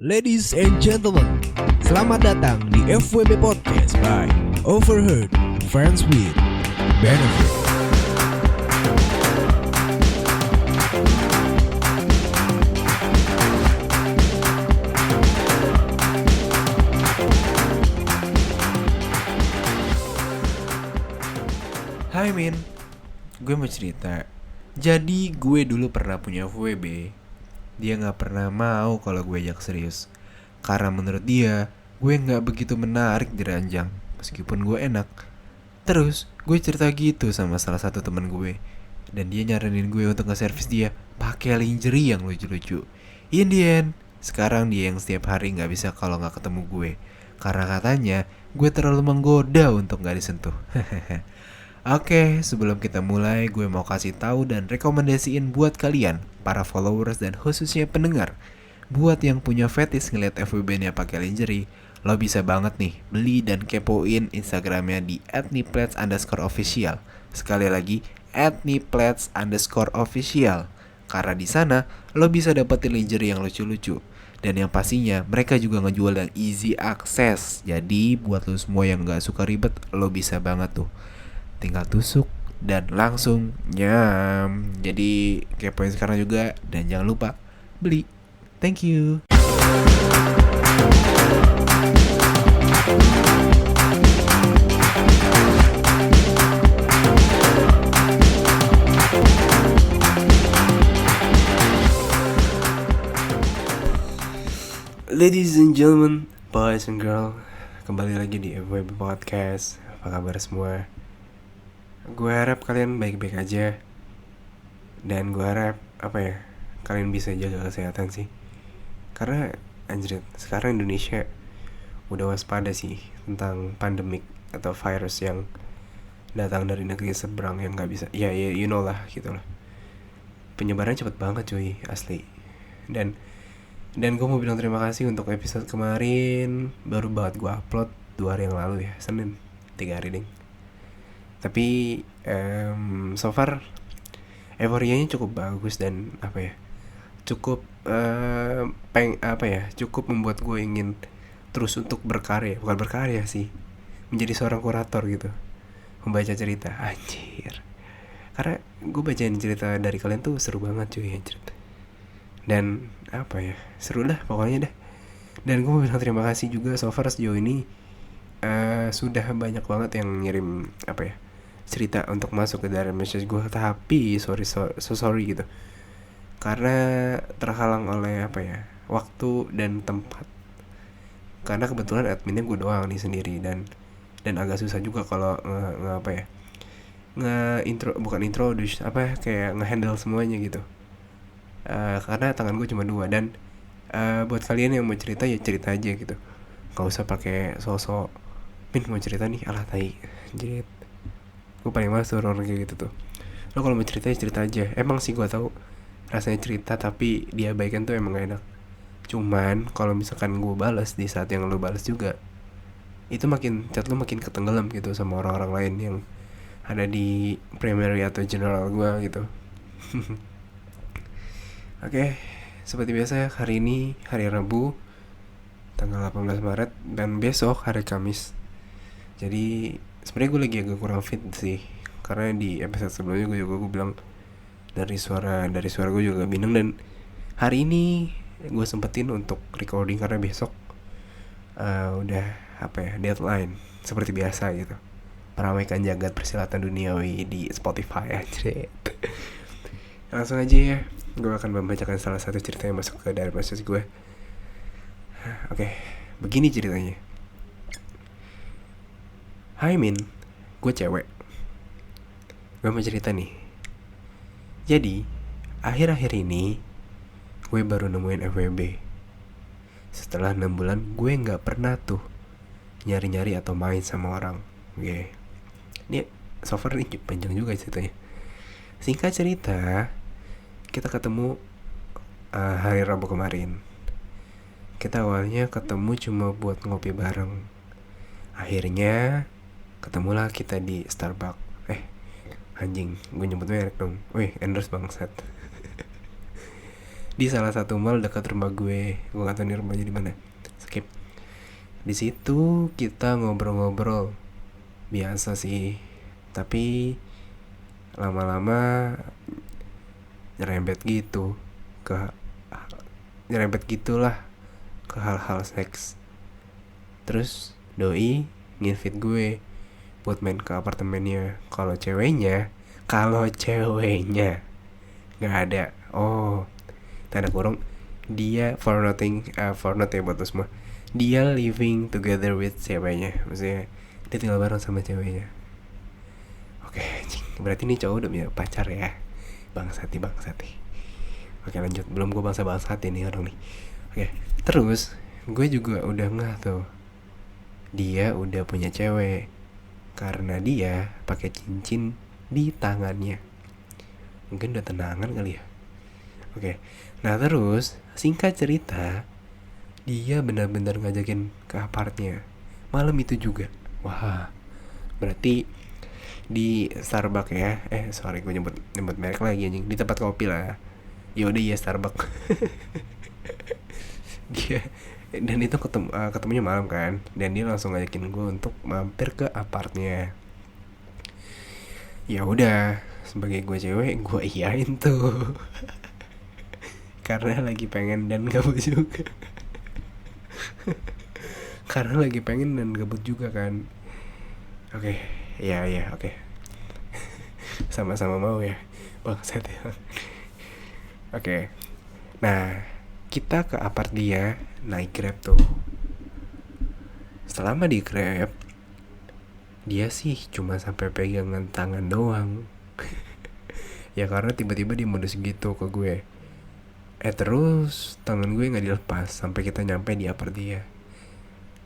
Ladies and gentlemen, selamat datang di FWB Podcast by Overheard Friends with Benefit. Hai Min, gue mau cerita. Jadi gue dulu pernah punya FWB. Dia gak pernah mau kalau gue ajak serius, karena menurut dia gue gak begitu menarik di ranjang, meskipun gue enak. Terus gue cerita gitu sama salah satu teman gue, dan dia nyaranin gue untuk nge-service dia pakai lingerie yang lucu-lucu. In the end, sekarang dia yang setiap hari gak bisa kalau gak ketemu gue, karena katanya gue terlalu menggoda untuk gak disentuh. Oke, sebelum kita mulai, gue mau kasih tahu dan rekomendasiin buat kalian, para followers dan khususnya pendengar. Buat yang punya fetish ngeliat FWB-nya pakai lingerie, lo bisa banget nih beli dan kepoin Instagramnya di @niplets_official. Sekali lagi, @niplets_official. Karena di sana lo bisa dapetin lingerie yang lucu-lucu. Dan yang pastinya mereka juga ngejual yang easy access. Jadi buat lo semua yang gak suka ribet, lo bisa banget tuh tinggal tusuk dan langsung nyam. Jadi kepoin sekarang juga dan jangan lupa beli. Thank you. Ladies and gentlemen, boys and girls, kembali lagi di FWB Podcast. Apa kabar semua? Gue harap kalian baik-baik aja. Dan gue harap kalian bisa jaga kesehatan sih. Karena anjir, sekarang Indonesia udah waspada sih tentang pandemik atau virus yang datang dari negeri seberang yang gak bisa, ya you know lah gitu lah. Penyebaran cepet banget cuy, asli. Dan gue mau bilang terima kasih untuk episode kemarin. Baru banget gue upload 2 hari yang lalu ya, Senin, 3 hari ding. Tapi so far euforianya cukup bagus dan cukup cukup membuat gue ingin terus untuk berkarya. Bukan berkarya sih, menjadi seorang kurator gitu, membaca cerita. Anjir, karena gue bacain cerita dari kalian tuh seru banget cuy, anjir. Dan seru dah pokoknya dah. Dan gue mau bilang terima kasih juga so far sejauh ini. Sudah banyak banget yang ngirim cerita untuk masuk ke dalam message gue. Tapi sorry gitu, karena terhalang oleh waktu dan tempat. Karena kebetulan adminnya gue doang nih sendiri, dan agak susah juga kalau nge-handle semuanya gitu. Karena tangan gue cuma 2. Dan buat kalian yang mau cerita ya cerita aja gitu, gak usah pakai sosok Min mau cerita nih, alah tai. Jadi gue paling males orang kayak gitu tuh. Lo kalau mau cerita ya cerita aja. Emang sih gue tahu rasanya cerita tapi diabaikan tuh emang gak enak. Cuman kalau misalkan gue balas di saat yang lo balas juga, itu chat lo makin ketenggelam gitu sama orang-orang lain yang ada di primary atau general gue gitu. Oke, seperti biasa hari ini hari Rabu tanggal 18 Maret dan besok hari Kamis. Jadi sebenarnya gue lagi agak kurang fit sih, karena di episode sebelumnya gue bilang dari suara gue juga bindeng. Dan hari ini gue sempetin untuk recording karena besok udah deadline seperti biasa gitu, meramaikan jagat persilatan duniawi di Spotify aja. Langsung aja ya, gue akan membacakan salah satu cerita yang masuk ke dari message gue. Oke, begini ceritanya. Hai Min, gue cewek. Gue mau cerita nih. Jadi, akhir-akhir ini gue baru nemuin FWB. Setelah 6 bulan gue gak pernah tuh nyari-nyari atau main sama orang. Oke. Ini so far ini panjang juga ceritanya. Singkat cerita, kita ketemu hari Rabu kemarin. Kita awalnya ketemu cuma buat ngopi bareng. Akhirnya ketemulah kita di Starbucks. Anjing, gue nyebut merek dong. Wih, endorse bangsat. di salah satu mall dekat rumah gue gak tahu nih rumahnya di mana, skip. Di situ kita ngobrol-ngobrol biasa sih, tapi lama-lama nyerempet gitulah ke hal-hal seks. Terus doi nginvite gue buat main ke apartemennya. Kalau ceweknya nggak ada. Oh, tanda kurung, dia for not ya buat lo semua, dia living together with ceweknya, maksudnya dia tinggal bareng sama ceweknya. Oke, berarti nih cowok udah punya pacar ya. Bangsati. Oke, lanjut. Belum gue bangsat ini orang nih. Oke, terus gue juga udah ngeh tuh, dia udah punya cewek karena dia pakai cincin di tangannya. Mungkin udah tenangan kali ya. Oke, nah terus singkat cerita, dia benar-benar ngajakin ke apartnya malam itu juga. Wah, berarti di Starbucks ya. Sorry, gue nyebut merek lagi anjing. Di tempat kopi lah. Yaudah ya Starbucks. Dia dan itu ketemunya malam kan, dan dia langsung ngajakin gue untuk mampir ke apartnya. Ya udah, sebagai gue cewek, gue iyain tuh. Karena lagi pengen dan gabut juga. Kan. Oke, ya oke. Sama-sama mau ya, bangsat ya. Oke. Nah, kita ke apart dia, naik Grab tuh. Selama di Grab, dia sih cuma sampai pegangan tangan doang. Ya karena tiba-tiba dia modus gitu ke gue. Terus tangan gue nggak dilepas sampai kita nyampe di apart dia.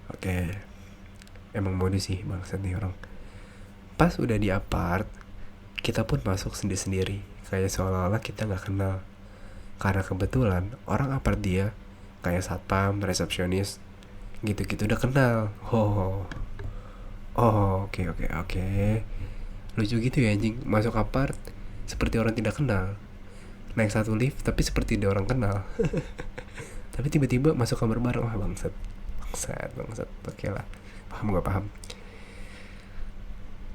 Oke, emang modus sih bangsat nih orang. Pas udah di apart, kita pun masuk sendiri-sendiri, kayak seolah-olah kita nggak kenal. Karena kebetulan orang apart dia kayak satpam, resepsionis, gitu-gitu udah kenal. Oke. Lucu gitu ya anjing, masuk apart seperti orang tidak kenal, naik satu lift tapi seperti dia orang kenal. Tapi tiba-tiba masuk kamar bareng. Wah bangsat. Oke lah, paham gak paham.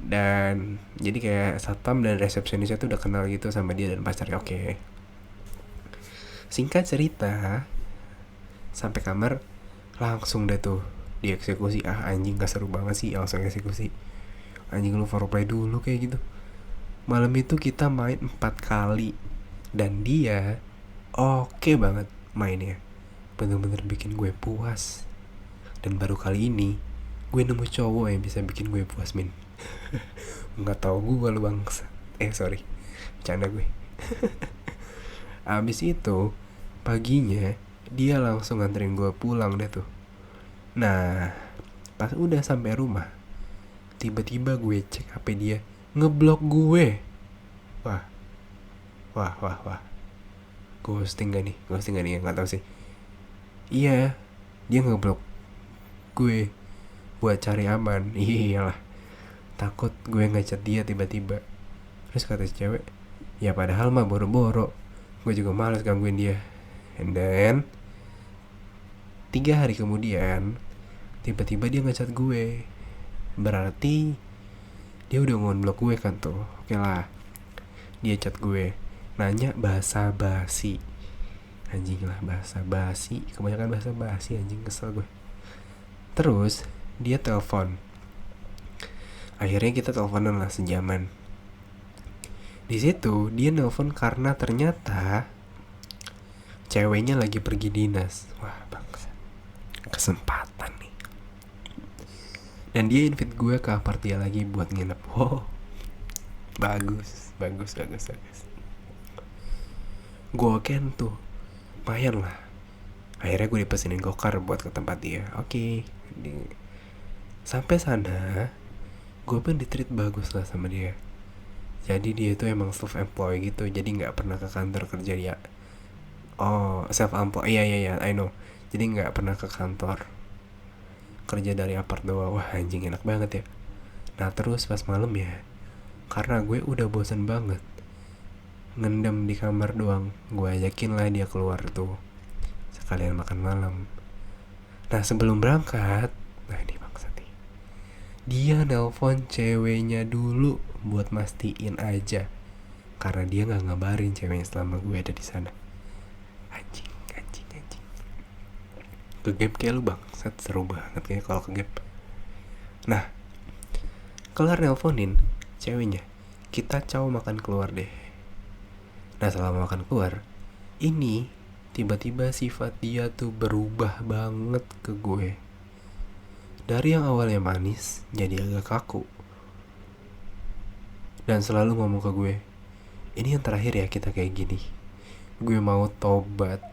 Dan jadi kayak satpam dan resepsionisnya tuh udah kenal gitu sama dia dan pacarnya. Oke. Singkat cerita, sampai kamar langsung deh tuh dieksekusi. Anjing, gak seru banget sih langsung eksekusi. Anjing, lu foreplay dulu kayak gitu. Malam itu kita main 4 kali dan dia oke banget mainnya, bener-bener bikin gue puas. Dan baru kali ini gue nemu cowok yang bisa bikin gue puas, min. Nggak tahu gue lu bangsa. Sorry, bercanda gue. Abis itu paginya dia langsung nganterin gue pulang deh tuh. Nah, pas udah sampai rumah, tiba-tiba gue cek HP dia, ngeblok gue. Wah. Ghosting gak nih? Nggak tahu sih. Iya, dia ngeblok gue buat cari aman. Iyalah, takut gue ngechat dia tiba-tiba. Terus kata si cewek, ya padahal mah boro-boro, gue juga malas gangguin dia. And then 3 hari kemudian tiba-tiba dia ngechat gue. Berarti dia udah nge-unblock gue kan tuh. Oke lah, dia chat gue, nanya bahasa basi. Anjing lah, bahasa basi, kebanyakan bahasa basi anjing, kesel gue. Terus dia telepon. Akhirnya kita teleponan lah sejaman. Di situ dia nelpon karena ternyata ceweknya lagi pergi dinas. Wah bangsa, kesempatan nih. Dan dia invite gue ke apart dia lagi buat nginep. Wow, bagus. Goken tuh, lumayan lah. Akhirnya gue dipesenin gokar buat ke tempat dia. Oke. Sampai sana, gue pun ditreat bagus lah sama dia. Jadi dia tuh emang self-employed gitu, jadi nggak pernah ke kantor kerja dia. Oh, self-employed, iya, I know. Jadi nggak pernah ke kantor, kerja dari apart doang. Wah anjing, enak banget ya. Nah terus pas malam ya, karena gue udah bosan banget, ngendam di kamar doang. Gue ajakin lah dia keluar tuh, sekalian makan malam. Nah sebelum berangkat, nah ini maksud nih, dia nelpon ceweknya dulu buat mastiin aja, karena dia nggak ngabarin ceweknya selama gue ada di sana. Anjing. Ke game kayak lu bangsat, seru banget kayak kalau ke game. Nah kelar nelponin ceweknya, kita makan keluar deh. Nah selama makan keluar, ini tiba-tiba sifat dia tuh berubah banget ke gue. Dari yang awalnya manis jadi agak kaku, dan selalu ngomong ke gue, ini yang terakhir ya kita kayak gini, gue mau tobat.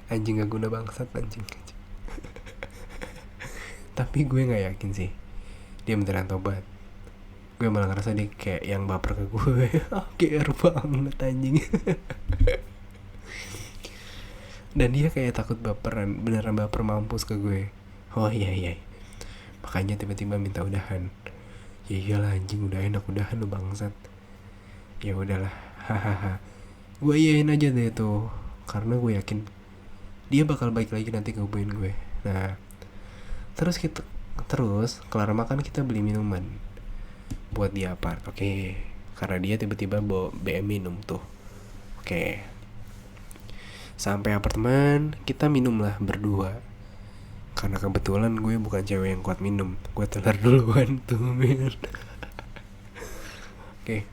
Anjing gak guna bangsat, anjing. Tapi gue gak yakin sih dia beneran tobat. Gue malah ngerasa dia kayak yang baper ke gue. GR banget anjing. Dan dia kayak takut baperan, beneran baper mampus ke gue. Oh iya. Makanya tiba-tiba minta udahan. Ya iyalah anjing, udah enak udahan lu bangsat. Ya udahlah, hahaha. Gue iyain aja deh tuh, karena gue yakin dia bakal baik lagi nanti ngehubungin gue. Nah terus kelar makan kita beli minuman buat di apart. Oke. Karena dia tiba-tiba bawa BM minum tuh. Oke. Sampai apartemen kita minum lah berdua, karena kebetulan gue bukan cewek yang kuat minum. Gue teler duluan tuh men. Oke.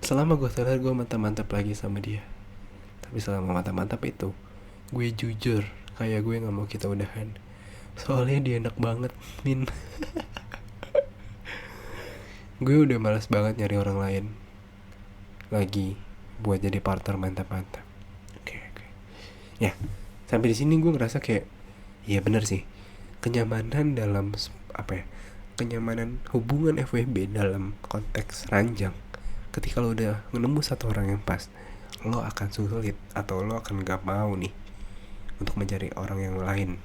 Selama gue teler, gue mantap-mantap lagi sama dia. Tapi selama mantap-mantap itu, gue jujur kayak gue gak mau kita udahan. Soalnya dia enak banget min. Gue udah malas banget nyari orang lain lagi buat jadi partner mantap-mantap. Oke. Ya, sampai di sini gue ngerasa kayak, iya benar sih. Kenyamanan dalam kenyamanan hubungan FWB dalam konteks ranjang, ketika lo udah nemu satu orang yang pas, lo akan sulit atau lo akan gak mau nih untuk mencari orang yang lain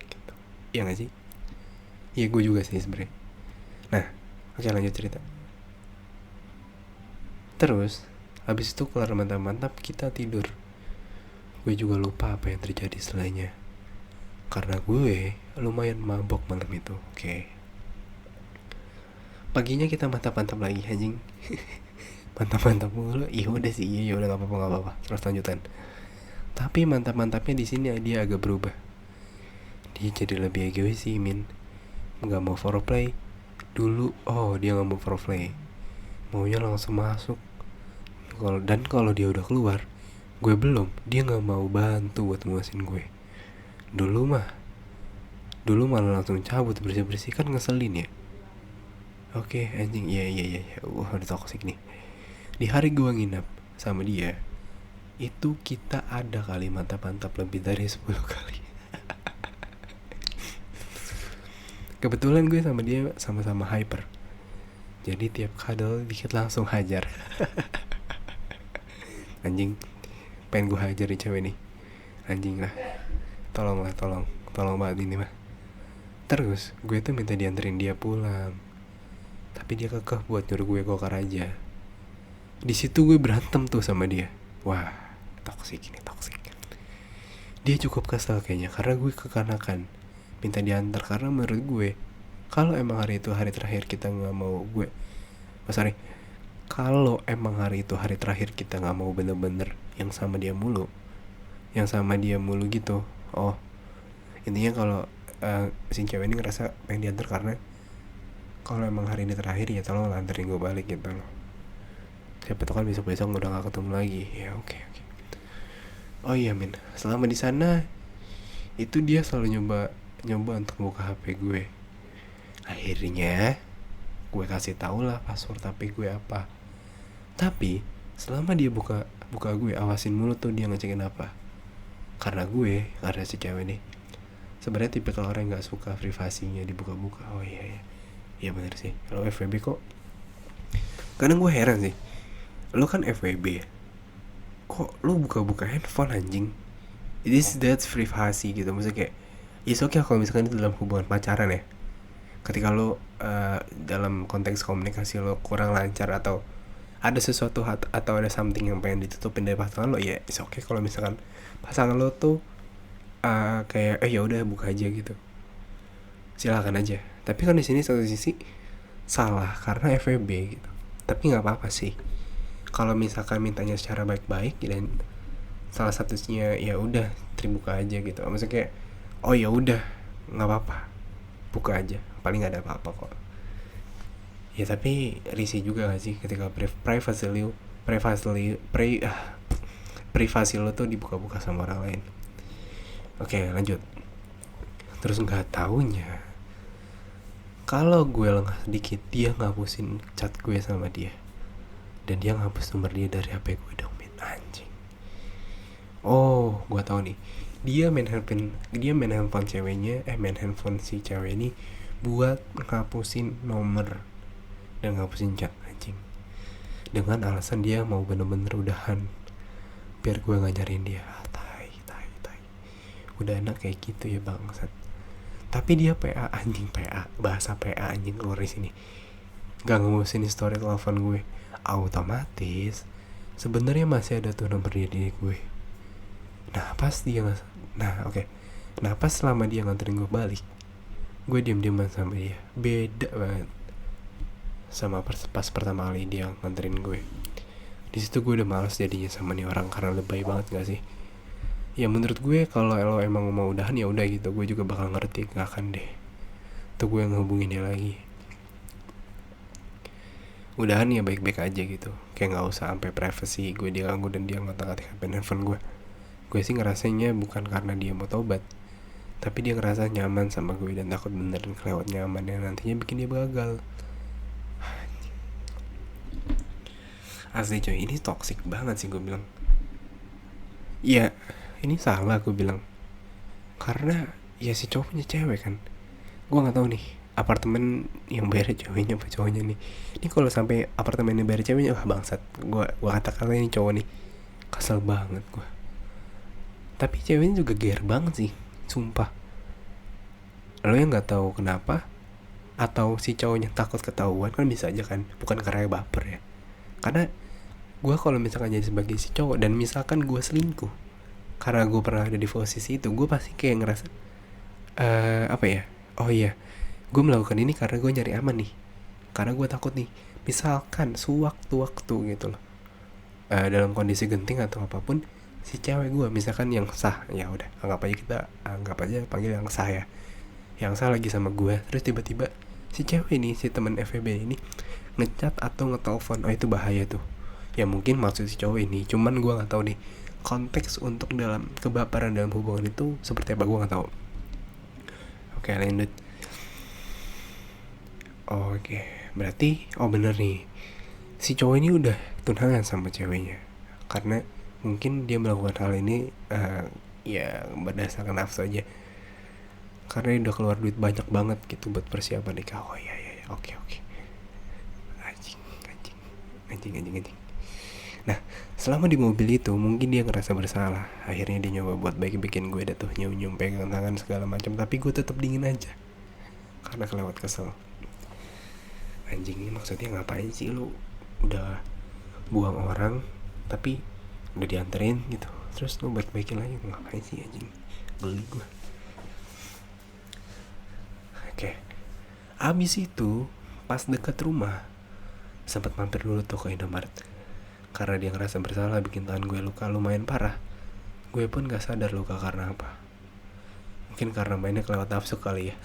gitu. Iya gak sih? Iya gue juga sih sebenernya. Nah oke, lanjut cerita. Terus habis itu kelar mantap-mantap kita tidur. Gue juga lupa apa yang terjadi setelahnya, karena gue lumayan mabok malam itu. Oke. Paginya kita mantap-mantap lagi anjing. Mantap-mantap mulu. Iya udah sih, iya udah gak apa-apa. Terus lanjutan. Tapi mantap-mantapnya di sini dia agak berubah. Dia jadi lebih egois sih min. Gak mau foreplay. Dulu dia gak mau foreplay, maunya langsung masuk. Dan kalau dia udah keluar, gue belum, dia gak mau bantu buat nguasin gue. Dulu malah langsung cabut bersih-bersih, kan ngeselin ya. Oke anjing, iya. Udah toxic nih. Di hari gue nginap sama dia itu, kita ada kali mantap-mantap lebih dari 10 kali. Kebetulan gue sama dia sama-sama hyper, jadi tiap cuddle dikit langsung hajar. Anjing, pengen gue hajar nih cewek nih. Anjing lah. Tolong banget ini mah. Terus gue tuh minta dianterin dia pulang, tapi dia kekeh buat nyuruh gue gokar aja. Di situ gue berantem tuh sama dia. Wah, toksik. Dia cukup kesel kayaknya karena gue kekanakan minta diantar, karena menurut gue kalau emang hari itu hari terakhir kita nggak mau kalau emang hari itu hari terakhir kita nggak mau bener-bener yang sama dia mulu gitu. Intinya kalau si cewek ini ngerasa pengen diantar karena kalau emang hari ini terakhir ya tolong anterin gue balik gitu loh. Siapa tahu kan besok udah gak ketemu lagi. Ya oke. Oh iya min, selama di sana itu dia selalu nyoba untuk buka HP gue. Akhirnya gue kasih tau lah password HP gue apa. Tapi selama dia buka gue, awasin mulu tuh dia ngecekin apa. Karena si cewek nih sebenarnya tipe kalau orang yang gak suka privasinya dibuka-buka. Oh iya bener sih. Kalau FWB kok kadang gue heran sih, lo kan FWB kok lo buka-buka handphone anjing. That's privasi gitu. Maksudnya kayak it's okay kalau misalkan itu dalam hubungan pacaran ya, ketika lo dalam konteks komunikasi lo kurang lancar atau ada sesuatu atau ada something yang pengen ditutupin dari pasangan lo, ya it's okay kalau misalkan pasangan lo tuh kayak ya udah buka aja gitu, silakan aja. Tapi kan di sini satu sisi salah karena FWB gitu. Tapi nggak apa-apa sih kalau misalkan mintanya secara baik-baik dan salah satunya ya udah terbuka aja gitu. Maksudnya kayak oh ya udah nggak apa-apa, buka aja, paling nggak ada apa-apa kok. Ya tapi risih juga gak sih ketika privasi lo tuh dibuka-buka sama orang lain. Oke, lanjut. Terus nggak taunya kalau gue lengah sedikit dia ngapusin chat gue sama dia, dan dia ngapus nomor dia dari HP gue dong, men. Anjing. Oh, gue tahu nih. Dia main handphone ceweknya, main handphone si cewek ini buat ngapusin nomor dan ngapusin chat, anjing. Dengan alasan dia mau bener-bener udahan biar gue gak nyariin dia. Tai. Udah enak kayak gitu ya bangsat. Tapi dia PA, anjing. PA, bahasa PA anjing keluar di sini. Gak ngapusin story telepon gue. Otomatis sebenarnya masih ada tuh nomor dia di gue. Nah pas selama dia nganterin gue balik, gue diem-dieman sama dia. Beda banget sama pas pertama kali dia nganterin gue. Di situ gue udah malas jadinya sama nih orang karena lebay banget gak sih? Ya menurut gue kalau lo emang mau udahan ya udah gitu, gue juga bakal ngerti, gak akan deh tuh gue ngehubungin dia lagi. Udahan ya baik-baik aja gitu, kayak nggak usah sampai privacy gue diganggu dan dia ngotak-ngatik handphone gue. Gue sih ngerasanya bukan karena dia mau tobat, tapi dia ngerasa nyaman sama gue dan takut beneran kelewat nyaman yang nantinya bikin dia gagal. Asli coy, ini toxic banget sih gue bilang. Iya, ini salah gue bilang. Karena ya si cowok punya cewek kan. Gue nggak tahu nih apartemen yang bayar ceweknya apa cowoknya nih. Ini kalau sampai apartemen yang bayar ceweknya, wah bangsat. Gue kata ini cowok nih kesel banget gue. Tapi ceweknya juga gear banget sih, sumpah. Lo yang nggak tahu kenapa, atau si cowoknya takut ketahuan, kan bisa aja kan, bukan karena baper ya. Karena gue kalau misalkan jadi sebagai si cowok dan misalkan gue selingkuh, karena gue pernah ada di posisi itu, gue pasti kayak ngerasa oh iya, gue melakukan ini karena gue nyari aman nih, karena gue takut nih misalkan sewaktu-waktu gitu loh, dalam kondisi genting atau apapun, si cewek gue misalkan yang sah, ya udah anggap aja panggil yang sah ya, yang sah lagi sama gue, terus tiba-tiba si cewek ini, si teman FVB ini ngechat atau ngetelepon, oh itu bahaya tuh. Ya mungkin maksud si cowok ini, cuman gue nggak tahu nih konteks untuk dalam kebaperan dalam hubungan itu seperti apa, gue nggak tahu. Oke, lanjut. Oke, berarti bener nih, si cowok ini udah tunangan sama ceweknya karena mungkin dia melakukan hal ini ya berdasarkan nafsu aja, karena dia udah keluar duit banyak banget gitu buat persiapan nikah. Oh iya, oke. Anjing. Nah, selama di mobil itu mungkin dia ngerasa bersalah. Akhirnya dia nyoba buat bikin gue tuh nyium pegang tangan segala macam, tapi gue tetap dingin aja karena kelewat kesel. Anjing, ini maksudnya ngapain sih lu udah buang orang tapi udah dianterin gitu, terus lu baikin lagi, ngapain sih anjing? Geli gue. Oke. Abis itu pas deket rumah sempat mampir dulu tuh ke Indomaret. Karena dia ngerasa bersalah bikin tangan gue luka lumayan parah. Gue pun gak sadar luka karena apa. Mungkin karena mainnya kelewat nafsu kali ya.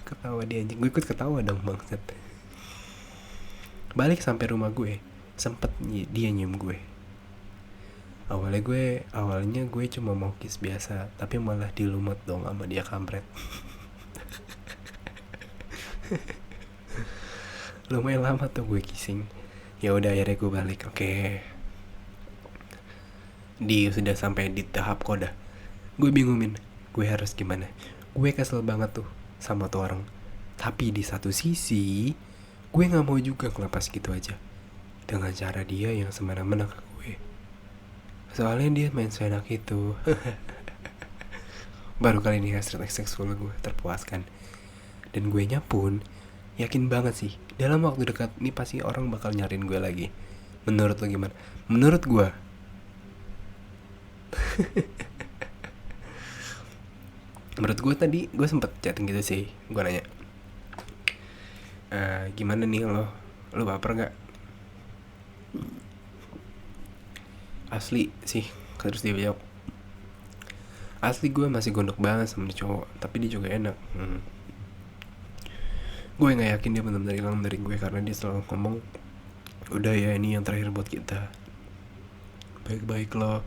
Ketawa dia anjing, gue ikut ketawa dong bangsat. Balik sampai rumah gue, sempet dia nyium gue. Awalnya gue cuma mau kiss biasa, tapi malah dilumet dong sama dia, kampret. Lumayan lama tuh gue kissing. Ya udah akhirnya gue balik. Oke. Sudah sampai di tahap koda. Gue bingungin, gue harus gimana. Gue kesel banget tuh sama tuh orang. Tapi di satu sisi, gue gak mau juga ngelepas gitu aja dengan cara dia yang semena-mena ke gue. Soalnya dia main seenak itu. Baru kali ini hasrat seksual gue terpuaskan. Dan gue nya pun yakin banget sih dalam waktu dekat ini pasti orang bakal nyariin gue lagi. Menurut lo gimana? Menurut gue menurut gue tadi gue sempet chatting gitu sih. Gue nanya, gimana nih lo baper nggak? Asli sih, terus dia jawab, asli gue masih gondok banget sama nih cowok, tapi dia juga enak. Gue nggak yakin dia benar-benar hilang dari gue karena dia selalu ngomong, udah ya ini yang terakhir buat kita, baik-baik lo,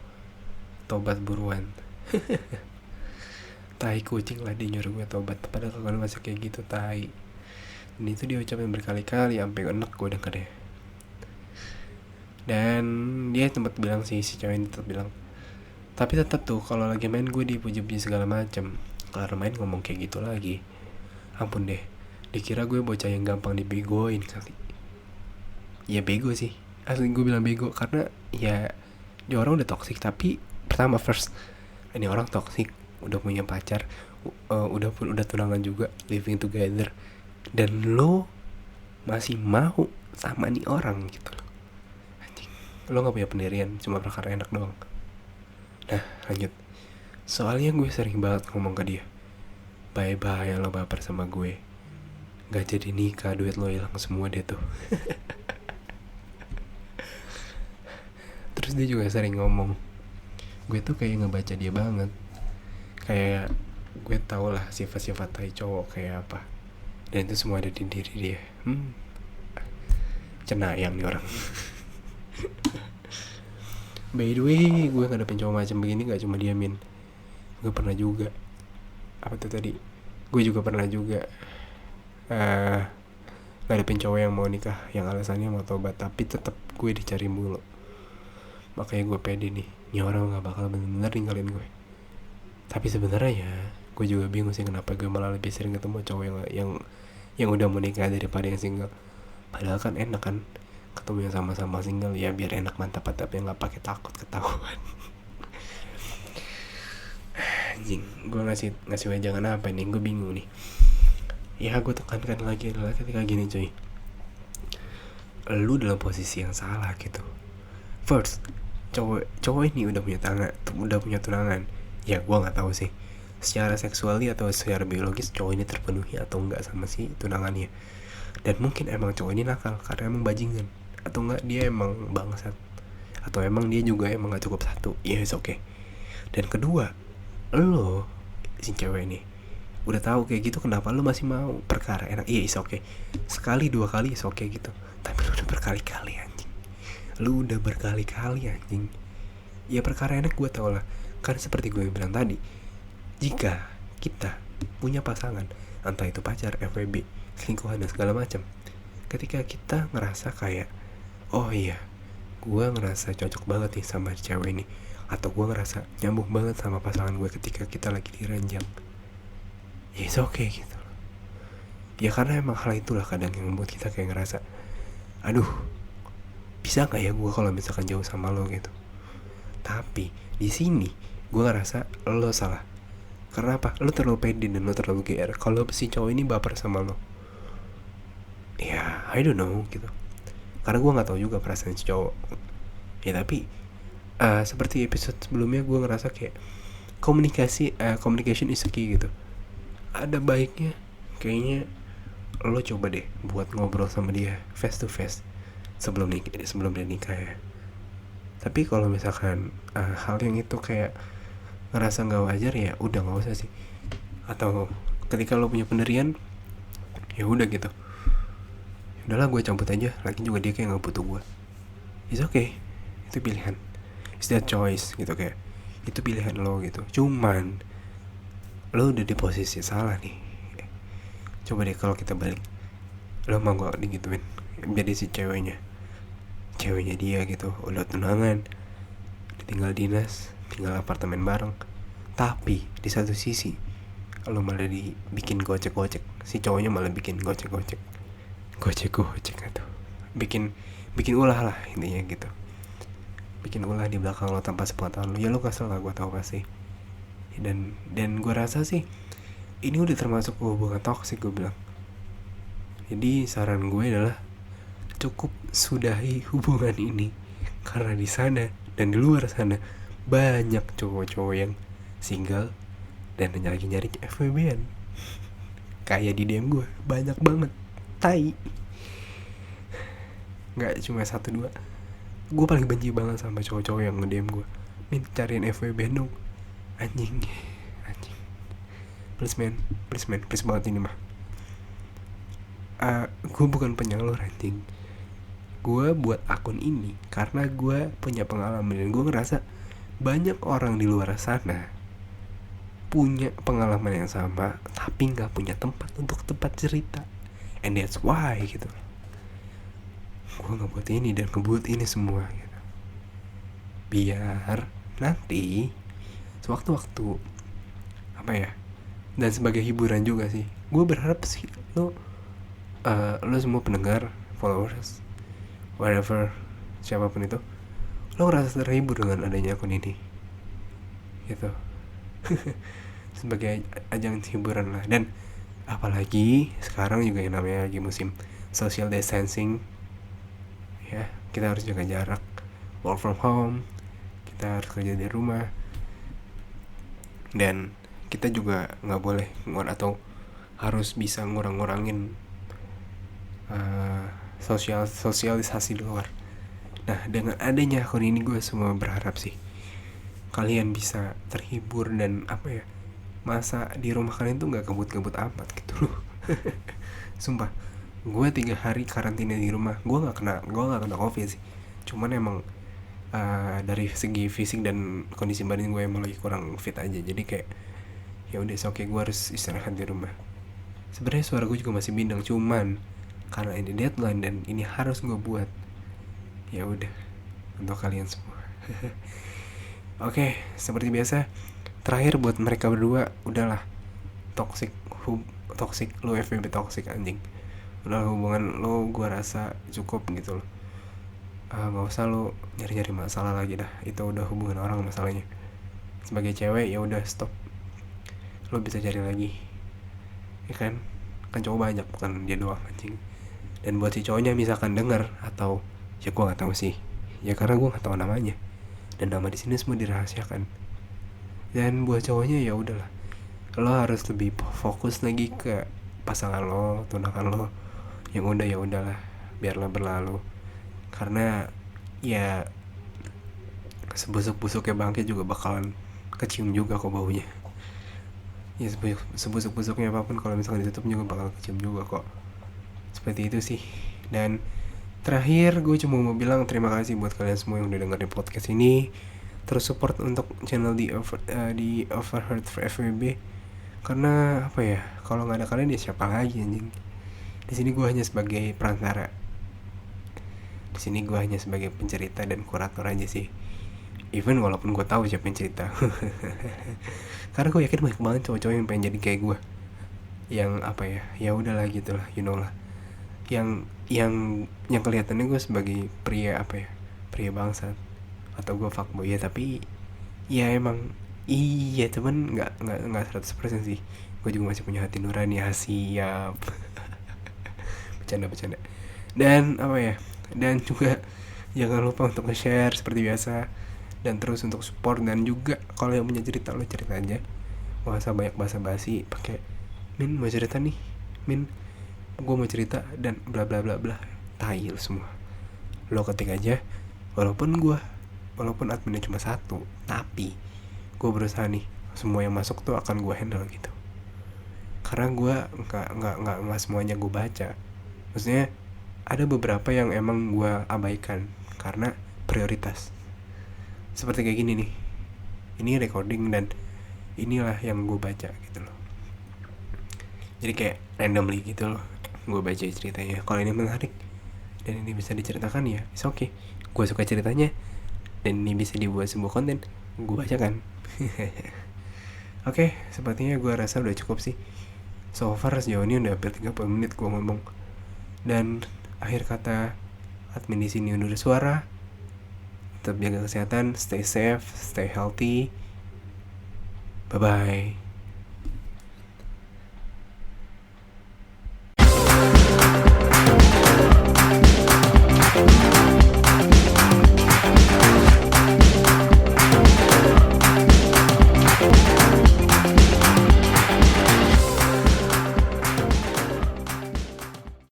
tobat buruan. Tai kucing lah dia nyuruh gue tobat, padahal kalau masih kayak gitu tai. Dan itu dia ucapin berkali-kali sampai enek gue denger ya. Dan dia tempat bilang sih, si cewek ini tetap bilang, tapi tetap tuh kalau lagi main gue dipuji-puji segala macam. Kalau main ngomong kayak gitu lagi, ampun deh, dikira gue bocah yang gampang dibegoin kali. Ya bego sih, asli gue bilang bego karena ya dia orang udah toksik. Tapi pertama first, ini orang toksik, udah punya pacar, udah tunangan juga, living together, dan lo masih mau sama nih orang gitu loh. Anjing, lo gak punya pendirian cuma perkara enak doang. Nah lanjut, soalnya gue sering banget ngomong ke dia, bye-bye lo baper sama gue, gak jadi nikah, duit lo hilang semua deh tuh. Terus dia juga sering ngomong, gue tuh kayak ngebaca dia banget, kayak gue tau lah sifat-sifat tai cowok kayak apa, dan itu semua ada di diri dia. Cenayang nih orang. By the way, gue ngadepin cowok macam begini gak cuma diamin. Gue pernah juga, apa tuh tadi, gue juga pernah juga ngadepin cowok yang mau nikah, yang alasannya mau tobat, tapi tetap gue dicari mulu. Makanya gue pede nih, ini orang gak bakal bener-bener ninggalin gue. Tapi sebenarnya ya, gue juga bingung sih kenapa gue malah lebih sering ketemu cowok yang udah mau nikah daripada yang single. Padahal kan enak kan ketemu yang sama-sama single, ya biar enak mantap tapi nggak pakai takut ketahuan. Anjing, gue ngasih wejangan apa nih? Gue bingung nih. Ya gue tekankan lagi adalah ketika gini cuy, lu dalam posisi yang salah gitu. First, cowok ini udah punya tunangan. Ya gue nggak tahu sih secara seksuali atau secara biologis cowok ini terpenuhi atau enggak sama si tunangannya. Dan mungkin emang cowok ini nakal karena emang bajingan, atau enggak dia emang bangsat, atau emang dia juga emang gak cukup satu. Ya it's okay. Dan kedua, lo si cewek ini udah tahu kayak gitu, kenapa lo masih mau? Perkara enak, iya it's okay. Sekali dua kali it's okay gitu. Tapi lo udah berkali-kali anjing. Lu udah berkali-kali anjing. Ya perkara enak gue tau lah. Karena seperti gue bilang tadi, jika kita punya pasangan, entah itu pacar, FWB, selingkuhan dan segala macam, ketika kita ngerasa kayak, oh iya, gue ngerasa cocok banget nih sama cewek ini, atau gue ngerasa nyambung banget sama pasangan gue ketika kita lagi diranjang, ya it's okay gitu. Ya karena emang hal itulah kadang yang membuat kita kayak ngerasa, aduh, bisa gak ya gue kalau misalkan jauh sama lo gitu. Tapi di sini gue ngerasa lo salah. Karena apa? Lo terlalu pede dan lo terlalu GR kalau si cowok ini baper sama lo. Ya I don't know gitu, karena gue nggak tahu juga perasaan si cowok. Ya tapi seperti episode sebelumnya gue ngerasa kayak communication is key gitu. Ada baiknya kayaknya lo coba deh buat ngobrol sama dia face to face sebelum dia nikah ya. Tapi kalau misalkan hal yang itu kayak ngerasa nggak wajar, ya udah nggak usah sih. Atau ketika lo punya pendirian, ya udah gitu, udahlah gue cabut aja, lagi juga dia kayak nggak butuh gue. It's okay, itu pilihan, it's that choice gitu, kayak itu pilihan lo gitu. Cuman lo udah di posisi salah nih. Coba deh kalau kita balik, lo mau gak digituin jadi si ceweknya dia gitu, udah tunangan, tinggal dinas, tinggal apartemen bareng, tapi di satu sisi lo malah dibikin gocek-gocek, si cowoknya malah bikin gocek-gocek atau bikin ulah lah intinya gitu, bikin ulah di belakang lo tanpa sepengetahuan lo. Ya lo kesel lah, gue tahu pasti. Dan gue rasa sih ini udah termasuk hubungan toksik, gue bilang. Jadi saran gue adalah cukup sudahi hubungan ini, karena di sana dan di luar sana banyak cowok-cowok yang single dan lagi nyari FWB-an. Kayak di DM gue banyak banget, tai. Nggak cuma 1-2. Gue paling benci banget sama cowok-cowok yang nge-DM gue, "Min, cariin FWB dong." Anjing. Please man, please banget ini mah. Gue bukan penyalur anjing. Gue buat akun ini karena gue punya pengalaman dan gue ngerasa banyak orang di luar sana punya pengalaman yang sama tapi nggak punya tempat untuk tempat cerita, and that's why gitu. Gue ngebuat ini dan ngebuat ini semua gitu, biar nanti sewaktu-waktu apa ya, dan sebagai hiburan juga sih. Gue berharap sih lo semua pendengar, followers, whatever, siapapun itu, lo ngerasa terhibur dengan adanya akun ini gitu. Sebagai ajang hiburan lah. Dan apalagi sekarang juga yang namanya lagi musim social distancing ya, kita harus jaga jarak, work from home, kita harus kerja di rumah, dan kita juga nggak boleh atau harus bisa ngurangin sosialisasi di luar. Nah, dengan adanya akun ini gue semua berharap sih kalian bisa terhibur dan apa ya, masa di rumah kalian tuh nggak gabut-gabut amat gitu loh. Sumpah, gue 3 hari karantina di rumah, gue nggak kena COVID sih, cuman emang dari segi fisik dan kondisi badan gue emang lagi kurang fit aja. Jadi kayak ya udah, oke, gue harus istirahat di rumah. Sebenarnya suara gue juga masih bindeng, cuman karena ini deadline dan ini harus gue buat, ya udah untuk kalian semua. Oke, seperti biasa, terakhir buat mereka berdua, udahlah, toxic lo FWB toxic anjing. Udah, hubungan lo gue rasa cukup gitu loh. Nggak usah lo nyari masalah lagi dah, itu udah hubungan orang masalahnya. Sebagai cewek ya udah stop, lo bisa cari lagi, ya kan cowok banyak, bukan dia doang anjing. Dan buat si cowoknya misalkan denger, atau ya gue nggak tahu sih ya, karena gue nggak tahu namanya dan nama di sini semua dirahasiakan. Dan buat cowoknya ya udahlah, lo harus lebih fokus lagi ke pasangan lo, tunangan lo yang udah, ya udahlah, biarlah berlalu. Karena ya sebusuk-busuknya bangkit juga bakalan kecium juga kok baunya. Ya sebusuk-busuknya apapun kalau misalkan ditutup juga bakal kecium juga kok. Seperti itu sih. Dan terakhir gue cuma mau bilang terima kasih buat kalian semua yang udah dengerin podcast ini. Terus support untuk channel di Overheard FWB. Karena apa ya, kalau nggak ada kalian ya siapa lagi anjing. Di sini gue hanya sebagai perantara. Di sini gue hanya sebagai pencerita dan kurator aja sih. Even walaupun gue tahu siapa yang cerita. Karena gue yakin banyak banget cowok-cowok yang pengen jadi kayak gue. Yang apa ya, ya udahlah gitulah, you know lah. Yang kelihatannya gue sebagai pria apa ya, pria bangsat atau gue fuckboy ya, tapi ya emang iya, cuman nggak 100% sih. Gue juga masih punya hati nurani, siap. bercanda. Dan apa ya, dan juga jangan lupa untuk nge-share seperti biasa, dan terus untuk support. Dan juga kalau yang punya cerita, lo cerita aja, gak usah banyak basa-basi pakai "Min mau cerita nih, Min gue mau cerita" dan bla bla bla bla, tai semua. Lo ketik aja, walaupun adminnya cuma 1, tapi gue berusaha nih semua yang masuk tuh akan gue handle gitu. Karena gue nggak semuanya gue baca. Maksudnya ada beberapa yang emang gue abaikan karena prioritas. Seperti kayak gini nih, ini recording dan inilah yang gue baca gitu loh. Jadi kayak randomly gitu loh, gue baca ceritanya. Kalau ini menarik dan ini bisa diceritakan, ya it's okay, gue suka ceritanya dan ini bisa dibuat sebuah konten, gue bacakan. Oke, sepertinya gue rasa udah cukup sih. So far sejauh ini udah hampir 30 menit gue ngomong. Dan akhir kata, admin di sini undur suara. Tetap jaga kesehatan, stay safe, stay healthy. Bye bye.